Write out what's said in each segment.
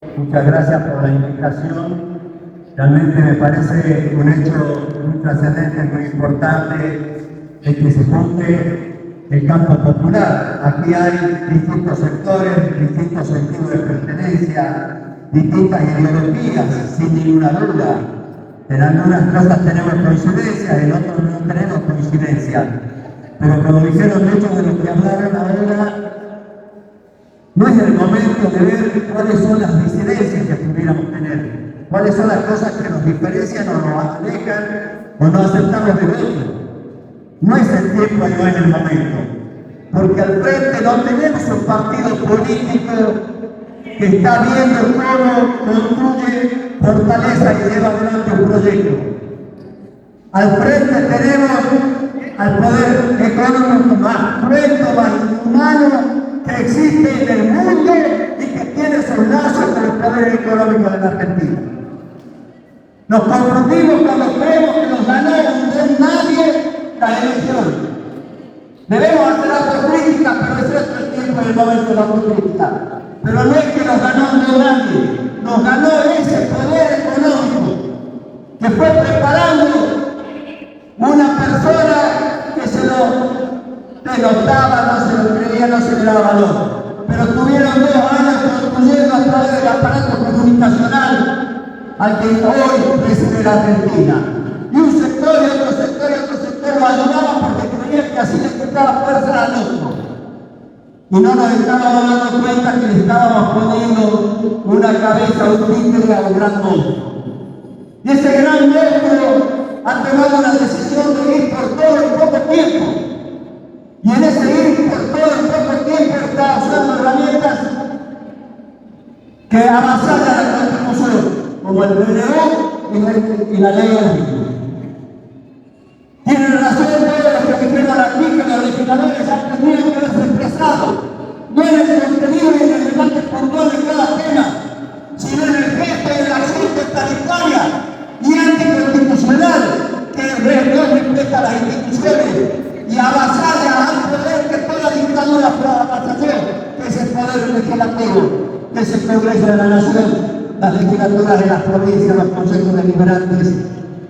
Muchas gracias por la invitación. Realmente me parece un hecho muy trascendente, muy importante, el que se junte el campo popular. Aquí hay distintos sectores, distintos sentidos de pertenencia, distintas ideologías, sin ninguna duda. En algunas cosas tenemos coincidencias, en otras no tenemos coincidencias. Pero como dijeron muchos de los que hablaron ahora, no es el momento de ver cuáles son las disidencias que pudiéramos tener, cuáles son las cosas que nos diferencian o nos alejan o no aceptamos de otro. No es el tiempo y no es el momento, porque al frente no tenemos un partido político que está viendo cómo construye fortaleza y lleva adelante un proyecto. Al frente tenemos al poder económico más cruento, más inhumano que existe en el mundo y que tiene sus lazos con el poder económico de la Argentina. Nos confundimos cuando creemos que nos ganó un nadie la elección. Debemos hacer autocrítica, pero ese es el tiempo y el momento de la autocrítica. Pero no es que nos ganó un nadie, nos ganó ese poder económico que fue preparando una persona que se lo denotaba, no se lo creía, no se le daba valor. Pero tuvieron 2 años construyendo a través del aparato comunicacional al que hoy preside la Argentina. Y un sector y otro sector y otro sector lo ayudaban porque creían que así les quitaba fuerza al otro. Y no nos estábamos dando cuenta que le estábamos poniendo una cabeza, un títere a un gran monstruo. Y ese gran monstruo ha tomado la decisión de ir por todo en poco tiempo. Y en ese ir por todo en poco tiempo está usando herramientas que avasallan la Constitución, como el PNU y la ley de Tienen razón todos los que dijeron aquí que los legisladores han tenido que haberse expresado, no en el contenido y en el debate puntual de cada tema, sino en el gesto y en la acción totalitaria y anticonstitucional que no respeta las instituciones y avasalla al poder que toda dictadura avasalló, que es el poder legislativo, que es el Congreso de la Nación, las legislaturas de las provincias, los consejos deliberantes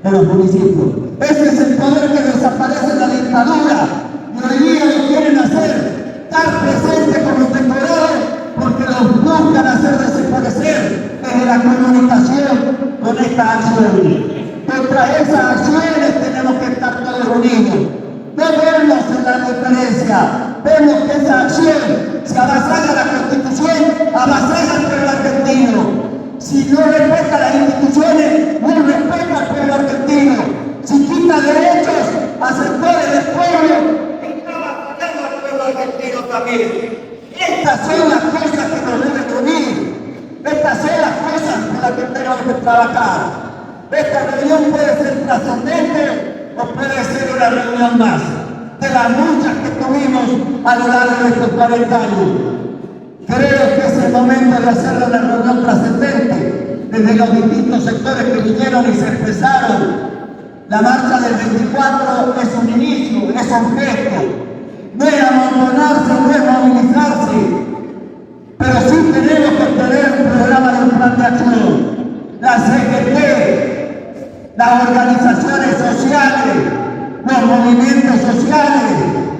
de los municipios. Ese es el poder que desaparece en la dictadura y hoy día lo quieren hacer tan presente como decorado porque los buscan hacer desaparecer desde la comunicación con esta acción. Contra esas acciones tenemos que estar todos unidos. No vernos en la diferencia, vemos que esa acción, si avasalla la Constitución, avasalla al pueblo argentino. Si no respeta las instituciones, no respeta al pueblo argentino. Si quita derechos a sectores del pueblo, está avasallando al pueblo argentino también. Estas son las cosas que nos deben unir. Estas son las cosas por las que tenemos que trabajar. Esta reunión puede ser trascendente o puede ser una reunión más de las muchas que tuvimos a lo largo de estos 40 años. Creo que es el momento de hacer una reunión trascendente desde los distintos sectores que vinieron y se expresaron. La marcha del 24 es un inicio, es un gesto. No es amontonarse, no es movilizarse, pero sí tenemos que tener un programa de un plan de acción. La CGT, las organizaciones sociales, los movimientos sociales,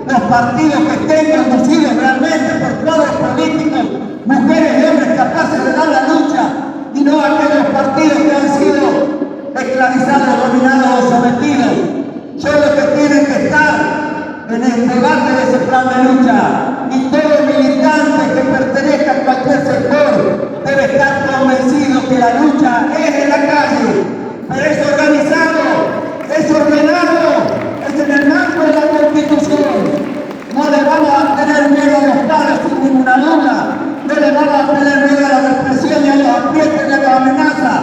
los partidos que estén conducidos realmente por cuadros políticos, mujeres y hombres capaces de dar la lucha, y no aquellos partidos que han sido esclavizados, dominados o sometidos. Son los que tienen que estar en el debate de ese plan de lucha. Y todo militante que pertenezca a cualquier sector debe estar convencido que la lucha es en la calle, pero es organizado, es ordenado, es en el marco de la Constitución. No le vamos a tener miedo a los paros sin ninguna duda, no le vamos a tener miedo a la represión y a los aprietes y a las amenazas,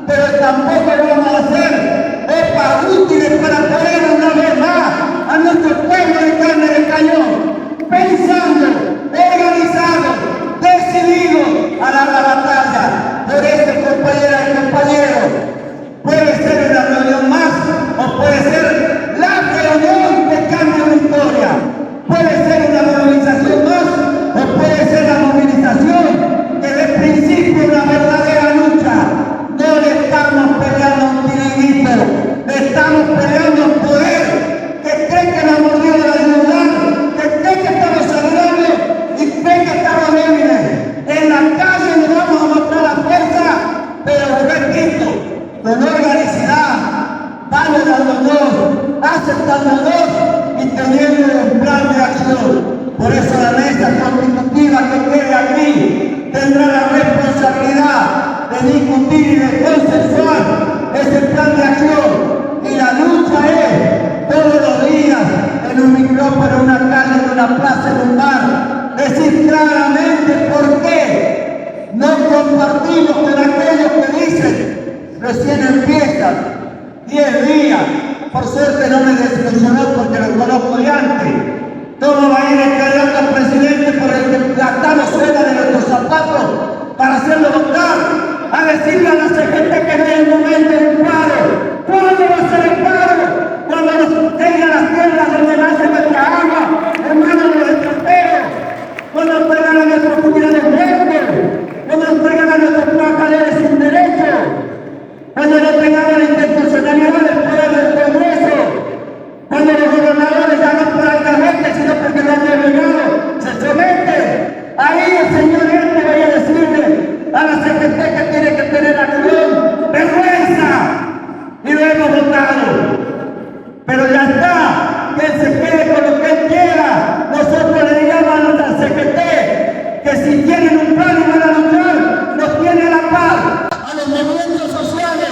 pero tampoco vamos a hacer OPA útiles para poner una vez más a nuestro pueblo de carne de cañón, pensando, organizado, decidido a dar la batalla por este compañera y compañero decir claramente por qué no compartimos con aquellos que dicen recién empiezan 10 días. Por suerte no me desilusionó porque lo conozco de antes. ¿Cómo va a ir el candidato al presidente por el que gastamos suela de nuestros zapatos para hacerlo votar? A decirle a la CGT que no es el momento del paro. ¿Cuándo va a ser el paro? Cuando nos tengan las tierras donde nace nuestra agua, en manos de los extranjeros. Cuando nos traigan a nuestros comunidades verdes. Cuando nos traigan a nuestros trabajadores sin derecho. Cuando no tengamos la institucionalidad del poder del Congreso. Cuando los gobernadores ya no por alcalde, sino porque lo han obligado, se someten. Ahí el señor este vaya a decirle a la CGT que tiene que tener acción, vergüenza. Y lo hemos votado. Pero ya está, que él se quede con lo que él quiera. Nosotros le digamos a nuestra CGT que si tienen un plan y van a luchar, nos tiene a la paz. A los movimientos sociales,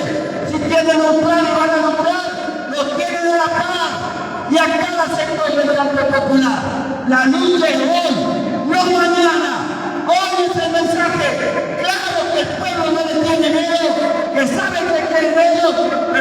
si tienen un plan y van a luchar, nos tienen a la paz. Y a cada sector del campo popular. La lucha es hoy, no mañana. Hoy es el mensaje. Claro que el pueblo no le tiene miedo, que saben que el medio